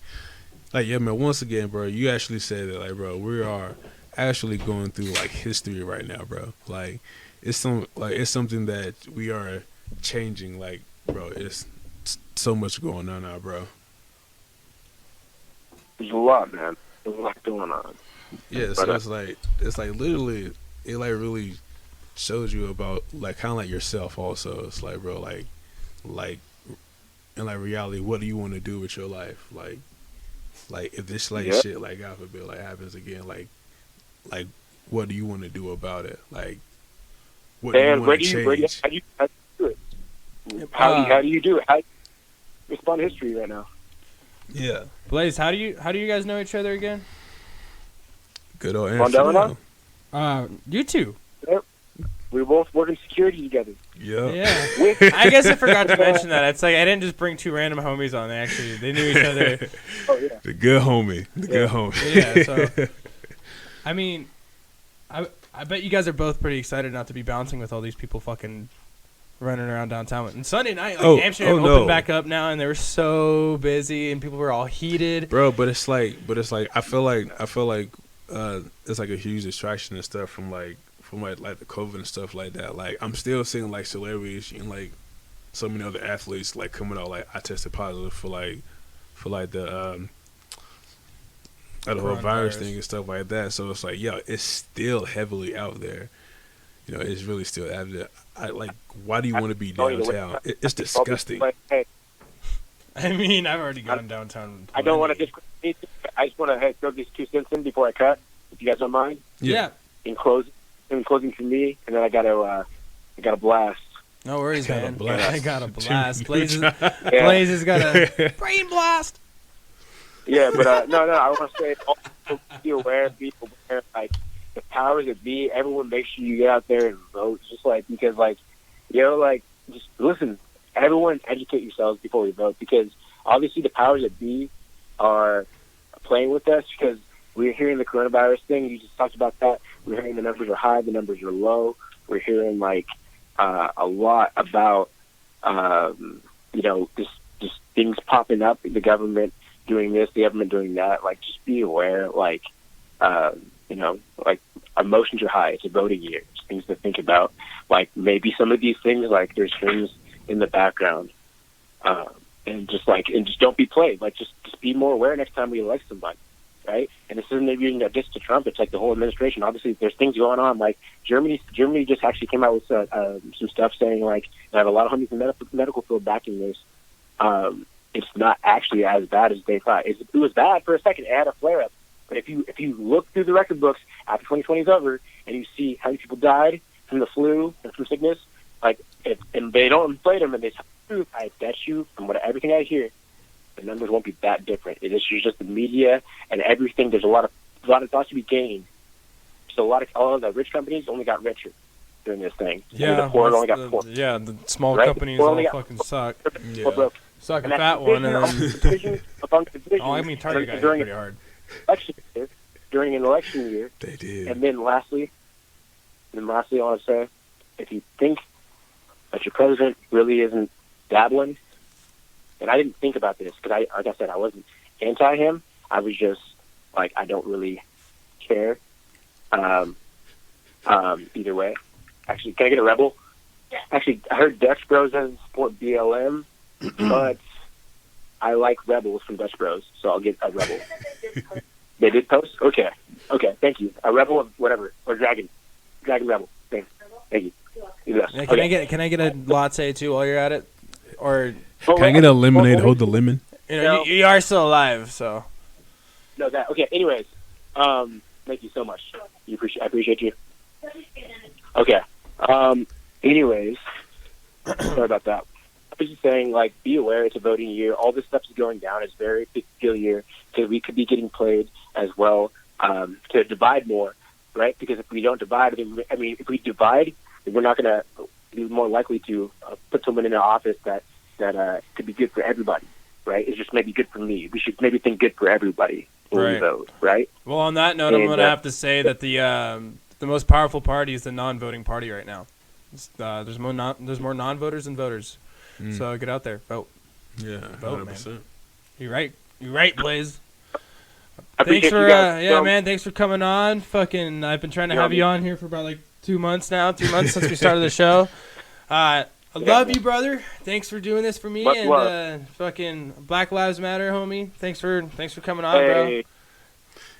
yeah, man. Once again, bro, you actually said it, like, bro, we are actually going through like history right now, bro. Like, it's something that we are changing. Like, bro, it's so much going on now, bro. There's a lot, man. There's a lot going on. Yeah, so it's like literally, it like really shows you about like kind of like yourself. Also, it's like, bro, like in like reality, what do you want to do with your life? Like if this like shit, like God forbid, like happens again, like what do you want to do about it? Like what do you want to change? How do you do it? How do you do it? How do you respond to history right now? Yeah, Blaze, how do you guys know each other again? Good old Rondell? Amsterdam. You two. Yep. We were both working security together. Yeah. I guess I forgot to mention that. It's like I didn't just bring two random homies on. They knew each other. Oh yeah. The good homie. Good homie. Yeah. So, I mean, I bet you guys are both pretty excited not to be bouncing with all these people fucking running around downtown. And Sunday night, like Amsterdam opened back up now, and they were so busy, and people were all heated. Bro, but it's like I feel like it's like a huge distraction and stuff from like the COVID and stuff like that. Like I'm still seeing like celebrities and like so many other athletes like coming out like I tested positive for the of the whole virus Coronavirus. thing and stuff like that. So it's like, yo, it's still heavily out there. You know, it's really still out there. Why do you want to be downtown? It's disgusting. Hey, I mean, I've already gone downtown. I don't want to plenty. discriminate. I just want to throw these 2 cents in before I cut, if you guys don't mind. Yeah. In closing for me, and then I got a blast. No worries, Got a man. blast. I got a Jimmy, blast. you Blaze try- has got a brain blast. Yeah, but no, I want to say also be aware, like the powers that be. Everyone, make sure you get out there and vote. Just like because, like, just listen. Everyone, educate yourselves before we vote because obviously the powers that be are playing with us because we're hearing the coronavirus thing. You just talked about that. We're hearing the numbers are high, the numbers are low. We're hearing like a lot about just things popping up. The government doing this, the government doing that. Like, just be aware. Like, like emotions are high. It's a voting year. It's things to think about. Like maybe some of these things, like there's things in the background, and just don't be played. Like just be more aware next time we elect somebody. Right, and this isn't even a diss to Trump. It's like the whole administration. Obviously, there's things going on. Like Germany just actually came out with some stuff saying like, and I have a lot of homies in the medical field backing this. It's not actually as bad as they thought. It was bad for a second. It had a flare up, but if you look through the record books after 2020 is over, and you see how many people died from the flu and from sickness, and they don't inflate them, and they tell the truth, I bet you from everything I hear, the numbers won't be that different. It is just the media and everything. There's a lot of thoughts to be gained. So all of the rich companies only got richer during this thing. Yeah, the poor only got poor. Yeah, the small Right? companies Poor all only got fucking suck. Yeah. Broke. Suck a And that fat one, and then division among divisions oh, I mean, Target got hit during pretty hard. during an election year. They did. And then lastly, I want to say, if you think that your president really isn't dabbling, and I didn't think about this because like I said, I wasn't anti him. I was just like, I don't really care. Either way. Actually, can I get a Rebel? Actually, I heard Dutch Bros doesn't support BLM, but I like Rebels from Dutch Bros, so I'll get a Rebel. They did post? Okay, thank you. A Rebel of whatever, or Dragon Rebel. Thank you. Yes. Yeah, can I get a latte too while you're at it? Or Can I get a lemonade? Hold the lemon. you are still alive, so. No, that okay. Anyways, thank you so much. I appreciate you. Okay. Anyways, sorry about that. I was just saying, like, be aware. It's a voting year. All this stuff is going down. It's a very big deal year because we could be getting played as well to divide more, right? Because if we don't divide, if we divide, then we're not going to be more likely to put someone in an office that could be good for everybody, right? It's just maybe good for me. We should maybe think good for everybody when we vote, right? Well, on that note, I'm going to have to say that the most powerful party is the non-voting party right now. There's more non-voters than voters. So get out there, vote. Yeah, Vote, 100%. man. You're right, Blaze. I Thanks appreciate for you guys. man. Thanks for coming on. Fucking, I've been trying to have you on here for about like 2 months now. 2 months since we started the show. I love you, brother. Thanks for doing this for me. Much and love. fucking Black Lives Matter, homie. Thanks for coming on, Hey,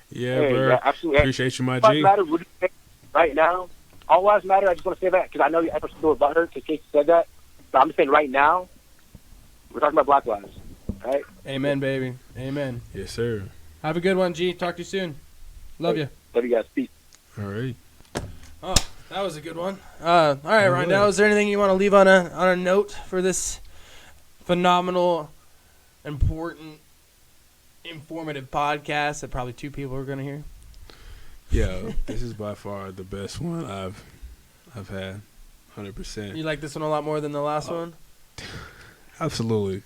Yeah, bro. yeah, absolutely. Appreciate you, my All G. lives matter. What do you think right now? All lives matter. I just want to say that because I know you ever still about her because Casey said that. But I'm just saying right now, we're talking about Black lives, right? Amen, baby. Amen. Yes, sir. Have a good one, G. Talk to you soon. Love you. Love you guys. Peace. All right. Oh, that was a good one. All right, Rondell, is there anything you want to leave on a note for this phenomenal, important, informative podcast that probably 2 people are going to hear? Yeah, this is by far the best one I've had. 100%. You like this one a lot more than the last one? Absolutely,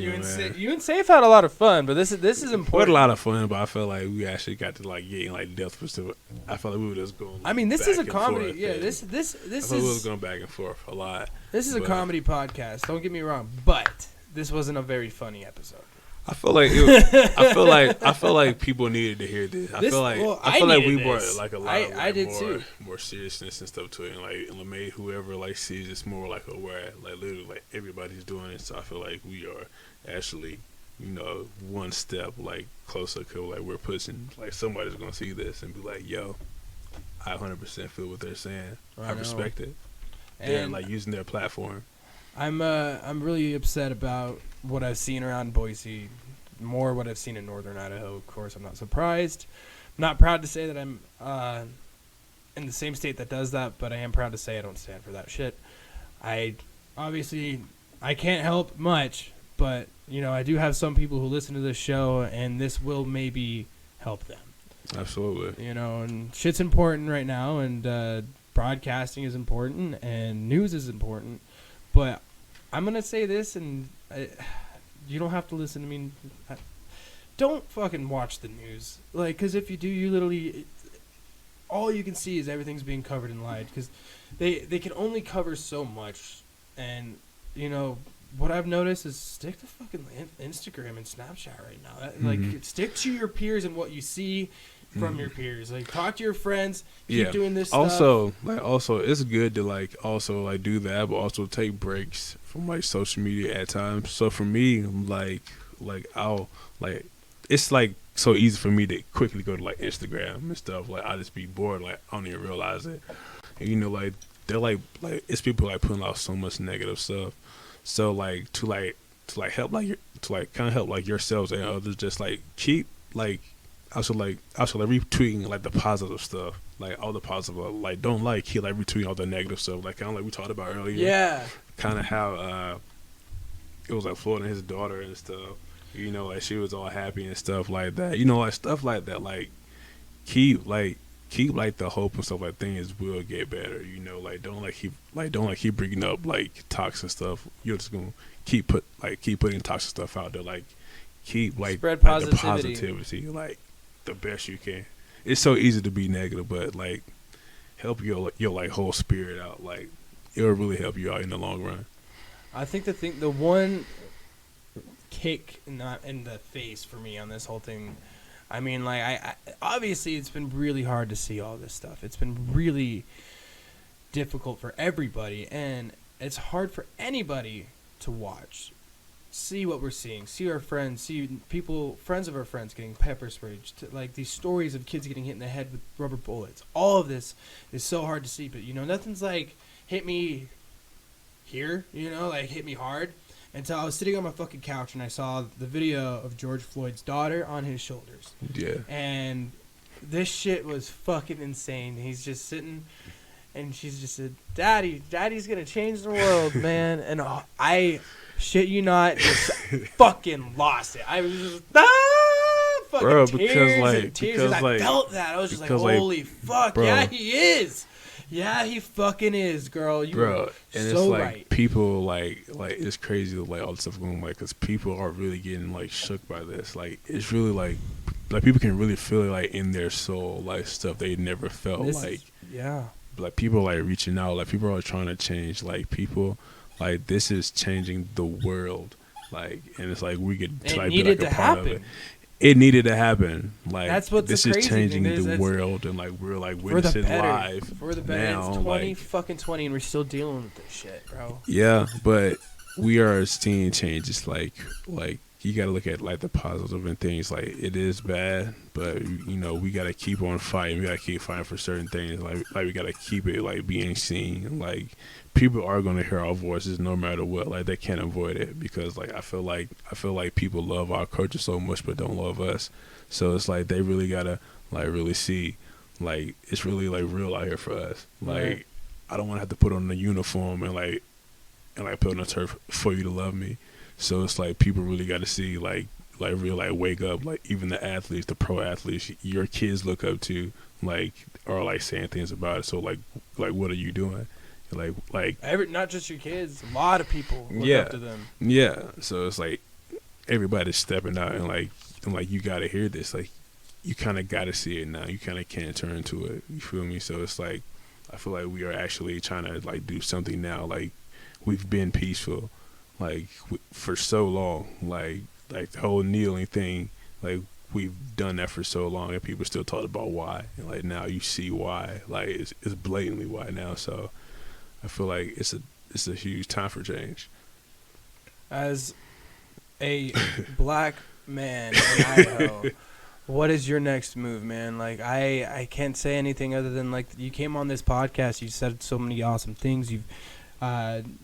You and, man. you and Safe had a lot of fun, but this is We had a important. lot of fun, but I felt like we actually got to like get in like depth with stuff. I felt like we were just going. I mean, this back is a and comedy. forth, Yeah, and this I felt we was is going back and forth a lot. this is a but- comedy podcast. Don't get me wrong, but this wasn't a very funny episode. I feel like I feel like people needed to hear this. I This- feel like well, I feel like we needed brought this. like a lot of I did too. more seriousness and stuff to it, and like made whoever like sees it's more like aware, like literally like everybody's doing it. So I feel like we are actually one step like closer, cause like we're pushing, like somebody's gonna see this and be like, yo, I 100% feel what they're saying. I respect it. They're And like using their platform. I'm really upset about what I've seen around Boise, more what I've seen in northern Idaho. Of course, I'm not surprised. I'm not proud to say that I'm in the same state that does that, but I am proud to say I don't stand for that shit. I can't help much, but I do have some people who listen to this show, and this will maybe help them. Absolutely. And shit's important right now, and broadcasting is important, and news is important. But I'm going to say this, and you don't have to listen to me. Don't fucking watch the news. Because if you do, you literally... all you can see is everything's being covered and lied. Because they can only cover so much. And, what I've noticed is stick to fucking Instagram and Snapchat right now. Stick to your peers and what you see from your peers. Talk to your friends. Keep doing this stuff. Also, it's good to do that, but also take breaks from social media at times. So for me, I'll it's so easy for me to quickly go to Instagram and stuff. I just be bored. I don't even realize it. And they're it's people putting out so much negative stuff. So to help kind of help yourselves and others, just keep also retweeting the positive stuff, all the positive, don't keep retweeting all the negative stuff, kind of we talked about earlier. Yeah. Kind of how it was Floyd and his daughter and stuff. She was all happy and stuff like that. Stuff like that. Keep the hope and stuff things will get better. Don't keep bringing up toxic stuff. You're just gonna keep putting toxic stuff out there. Keep spread the positivity the best you can. It's so easy to be negative, but help your whole spirit out. It'll really help you out in the long run. I think the one kick in the face for me on this whole thing, I obviously it's been really hard to see all this stuff. It's been really difficult for everybody, and it's hard for anybody to watch, see what we're seeing, see our friends, see friends of our friends getting pepper sprayed, these stories of kids getting hit in the head with rubber bullets. All of this is so hard to see, but nothing's hit me here, hit me hard. Until I was sitting on my fucking couch and I saw the video of George Floyd's daughter on his shoulders. Yeah. And this shit was fucking insane. He's just sitting, and she's just said, Daddy's gonna change the world, man. And I shit you not, just fucking lost it. I was just fucking bro, tears. I felt that. I was just holy fuck, bro. Yeah, he is. Yeah, he fucking is, girl. You bro, and so it's right. People it's crazy all the stuff going because people are really getting shook by this. It's really people can really feel it in their soul, stuff they never felt. People reaching out, people are trying to change. People this is changing the world. And it's we could be a part of it. It needed to happen. That's what's this the is changing the world, and we're witnessing live. For the better. Now, it's 2020, and we're still dealing with this shit, bro. Yeah, but we are seeing changes. You gotta look at the positive and things. It is bad, but we gotta keep on fighting. We gotta keep fighting for certain things. We gotta keep it being seen. People are gonna hear our voices no matter what. They can't avoid it because I feel like people love our culture so much but don't love us. So it's they really gotta really see it's really real out here for us. Right. I don't want to have to put on a uniform and put on a turf for you to love me. So it's people really got to see real wake up, even the athletes, the pro athletes your kids look up to, are saying things about it. So what are you doing? Not just your kids, a lot of people look up to them. Yeah, so it's everybody's stepping out and you got to hear this. You kind of got to see it now. You kind of can't turn to it. You feel me? So it's I feel we are actually trying to do something now. We've been peaceful for so long. The whole kneeling thing. We've done that for so long, and people still talk about why. And now you see why. It's blatantly why now. So I feel it's a huge time for change. As a black man in Idaho, what is your next move, man? Like, I can't say anything other than, like, you came on this podcast, you said so many awesome things, you've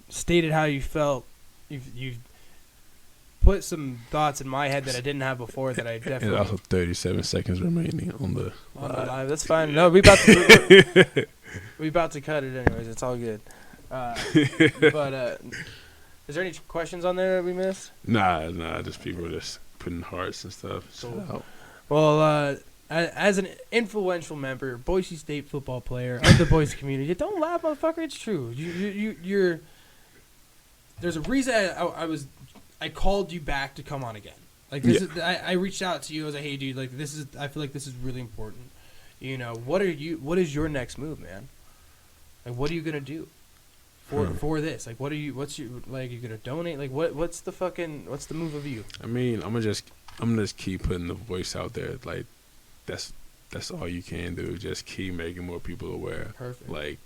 stated how you felt, you've put some thoughts in my head that I didn't have before that I definitely... And also 37 seconds remaining on the live. That's fine. No, we about to cut it anyways. It's all good. But is there any questions on there that we missed? Nah, just people just putting hearts and stuff. Cool. Well, as an influential member, Boise State football player of the Boise community, don't laugh, motherfucker. It's true. You're. There's a reason I called you back to come on again. Like this is, I reached out to you. I was like, hey, dude, like this is. I feel like this is really important. You know, what is your next move, man? Like, what are you gonna do for this? Like, what's your, like, you gonna donate? Like, what's the move of you? I mean, I'm gonna just keep putting the voice out there. Like, that's all you can do. Just keep making more people aware. Perfect. Like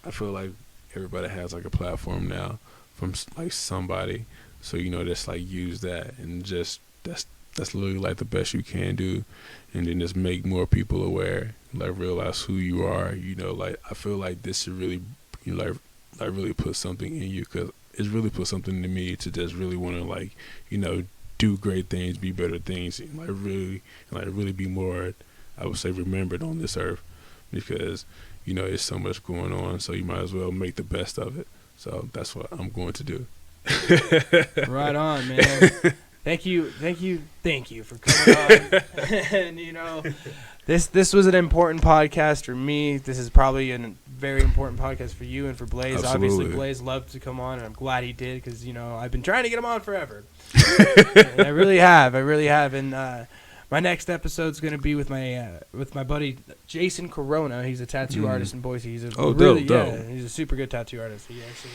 I feel like everybody has like a platform now from like somebody, so just like use that and just that's literally like the best you can do, and then just make more people aware, like realize who you are. Like I feel like this should really like really put something in you, because it's really put something into me to just really want to like do great things, be better things, and really be more, I would say, remembered on this earth, because there's so much going on, so you might as well make the best of it. So that's what I'm going to do. Right on, man. Thank you for coming on. And this was an important podcast for me. This is probably a very important podcast for you and for Blaze. Absolutely. Obviously, Blaze loved to come on, and I'm glad he did, because I've been trying to get him on forever. And I really have. And my next episode's gonna be with my buddy Jason Corona. He's a tattoo artist in Boise. He's dope. He's a super good tattoo artist. He actually,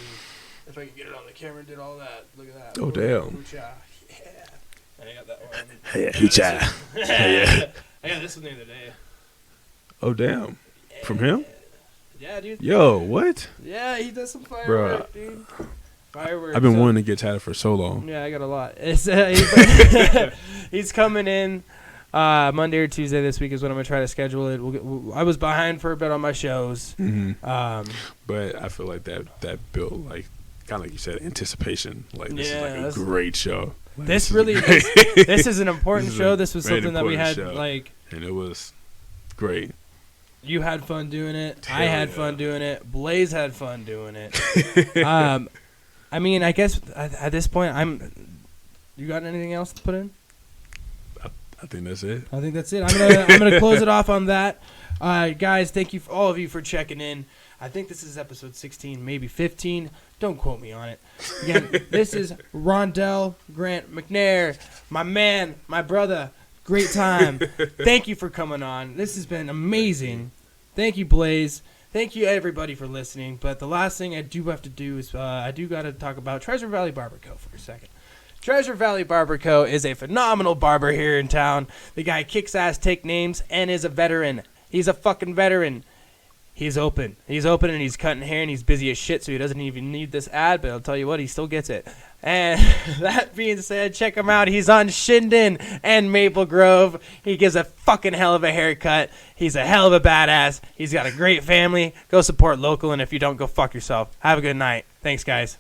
if I can get it on the camera, did all that. Look at that. Oh, damn. Hoocha. Yeah. And I got that one. Yeah, hoocha. Yeah. I got this one the other day. Oh, damn. From him? Yeah, dude. Yo, what? Yeah, he does some firework, dude. Fireworks. I've been wanting to get tatted for so long. Yeah, I got a lot. He's coming in Monday or Tuesday this week is when I'm going to try to schedule it. I was behind for a bit on my shows. Mm-hmm. But I feel like that built, like, kind of like you said, anticipation. Like, this is like a great show. Like, this is an important show. This was something that we had, like... And it was great. You had fun doing it. I had fun doing it. Blaze had fun doing it. I mean, I guess at this point, you got anything else to put in? I think that's it. I think that's it. I'm gonna close it off on that. Guys, thank you all of you for checking in. I think this is episode 16, maybe 15. Don't quote me on it. Again, this is Rondell Grant Mcnair, my man, my brother. Great time. Thank you for coming on. This has been amazing. Thank you, Blaze. Thank you, everybody, for listening. But the last thing I do have to do is I do got to talk about Treasure Valley Barber Co. for a second. Treasure Valley Barber Co. is a phenomenal barber here in town. The guy kicks ass, take names, and is a veteran. He's a fucking veteran. He's open. He's open, and he's cutting hair, and he's busy as shit, so he doesn't even need this ad, but I'll tell you what, he still gets it. And that being said, check him out. He's on Shinden and Maple Grove. He gives a fucking hell of a haircut. He's a hell of a badass. He's got a great family. Go support local, and if you don't, go fuck yourself. Have a good night. Thanks, guys.